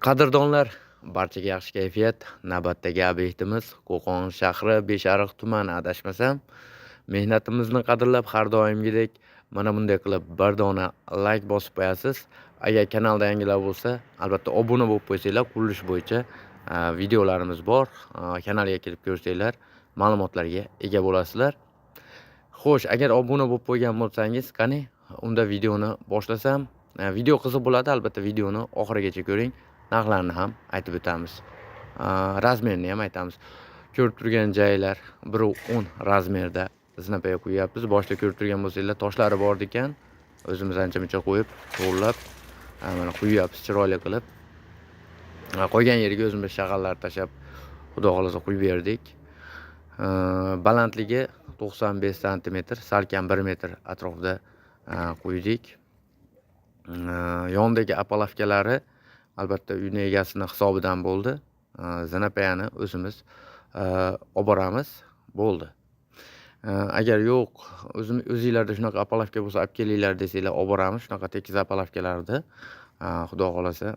Qadrdonlar, barchaga yaxshi kayfiyat. Navbatdagi obyektimiz Qo'qon shahri Beshariq tumani adashmasam. Mehnatimizni qadrlab har doimgidek mana bunday qilib bir dona like bosib qo'yasiz. Agar kanalda yangilar bo'lsa, albatta obuna bo'lib qo'ysanglar, qurilish bo'yicha videolarimiz bor. Kanalga kirib ko'rsanglar, ma'lumotlarga ega bo'lasizlar. Xo'sh, agar obuna bo'lib qo'ygan bo'lsangiz, qani unda videoni boshlasam. Video qiziq bo'ladi, albatta videoni oxirigacha ko'ring. Narxlarni ham aytib o'tamiz. Razmerini ham aytamiz. Ko'rib turgan joylar 1.10 razmerda zinapaya qo'yapmiz. Boshda ko'rib turgan bo'lsanglar, toshlari bor ekan. O'zimiz ancha-muncha qo'yib, to'g'rilab, mana qo'yapmiz chiroyli qilib. Qo'ygan yerga o'zimiz shag'allar tashab, xudo xolasa qo'yib berdik. Balandligi 95 sm, salkam 1 metr atrofida qo'ydik. Yondagi apalavkalari albatta uyning egasini hisobidan bo'ldi. Zinapayani o'zimiz olib boramiz, bo'ldi. Agar yo'q, o'zingizlarda shunaqa apalavka bo'lsa olib kelinglar desanglar, olib boramiz. Shunaqa tekis apalavkalarni xudo xolasa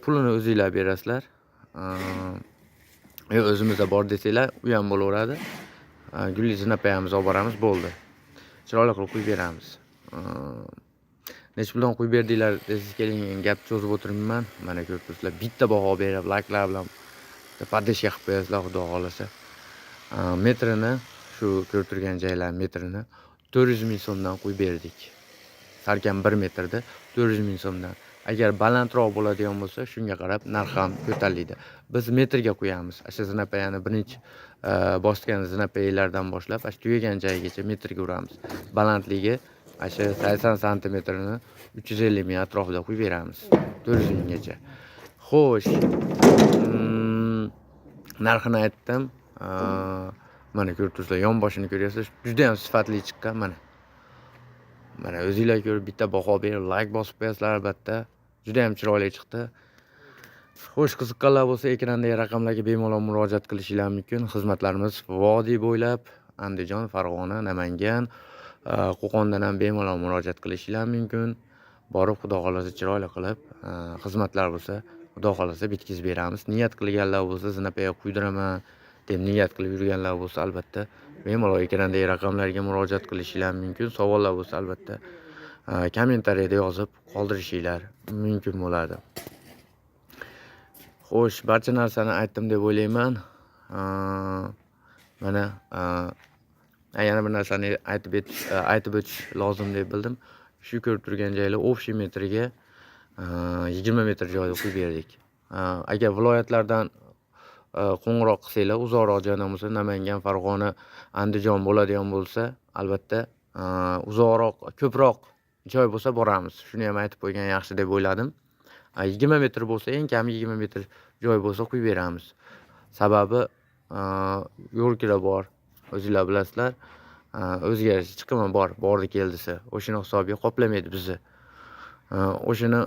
pulini o'zingizlar berasizlar. O'zimizda bor desanglar, u ham bo'laveradi. Gulli zinapayamizni olib boramiz, bo'ldi. Chiroyli qilib qo'yib beramiz. Necha puldan qo'yib berdinglar desiz, keling, gap cho'zib o'tirmayman. Mana ko'rib turibsizlar, bitta baho berib, likelar bilan podeshka qilib qo'yasizlar, xudo xolasa. Metrini, shu ko'rib turgan joylar metrini 400 ming so'mdan qo'yib berdik. Salkam 1 metrda 400 ming so'mdan. Agar balandroq bo'ladigan bo'lsa, shunga qarab narx ham ko'tariladi. Biz metrga qo'yamiz. Asha zinapayani birinchi bosgan zinapaylardan boshlab, asha tugagan joyigacha metrga uramiz. Balandligi asha 80 santimetrini 350 ming atrofida qo'yib beramiz. 400 minggacha. Xo'sh, narxini aytdim. Mana ko'rib turibsizlar, yon boshini ko'ryapsiz. Juda ham sifatli chiqqan mana. Mana o'zingizlar ko'rib bitta baho berib, like bosib qo'yasizlar albatta. Juda ham chiroyli chiqdi. Xo'sh, qiziqqanlar bo'lsa, ekrandagi raqamlarga bemalol murojaat qilishingiz mumkin. Xizmatlarimiz vodiy bo'ylab, Andijon, Farg'ona, Namangan, Qo'qondan ham bemalol murojaat qilishingiz mumkin. Borib, xudo xolasa chiroyli qilib, xizmatlar bo'lsa, xudo xolasa bitkizib beramiz. Niyat qilganlar bo'lsa, zinapaya quydiraman deb niyat qilib yurganlar bo'lsa, albatta bemalol ekrandagi raqamlarga murojaat qilishingiz mumkin. Savollar bo'lsa, albatta kommentariyada yozib qoldirishingiz mumkin bo'ladi. Xo'sh, barcha narsani aytdim deb o'ylayman. Mana yana bir narsani aytib o'tish lozim deb bildim. Shu ko'rib turgan joylar общий metriga 20 metr joyda qo'yib berdik. Agar viloyatlardan qo'ng'iroq qilsanglar, uzoqroq joydan bo'lsa, Namangan, Farg'ona, Andijon bo'ladigan bo'lsa, albatta uzoqroq, ko'proq joy bo'lsa boramiz. Shuni ham aytib qo'ygan yaxshi deb o'yladim. 20 metr bo'lsa, eng kami 20 metr joy bo'lsa qo'yib beramiz. Sababi yo'lkira bor, o'zingizlar bilasizlar. O'zgarish chiqimi bordi keldisi. O'shini hisobga qoplamaydi bizni. O'shini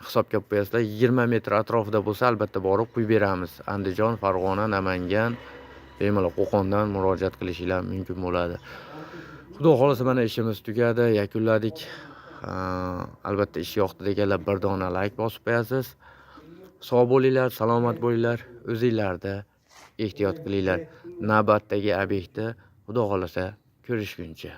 hisobga qo'yasizlar. 20 metr atrofida bo'lsa, albatta borib qo'yib beramiz. Andijon, Farg'ona, Namangan, bemalol Qo'qondan murojaat qilishingiz mumkin bo'ladi. Xudo xolasa mana ishimiz tugadi, yakunladik. Albatta ish yoqdi deganlar bir dona like bosib qo'yasiz. Sog' bo'linglar, salomat bo'linglar, o'zingizlarda ehtiyot qilinglar. Navbatdagi obyektda xudo xolasa ko'rishguncha.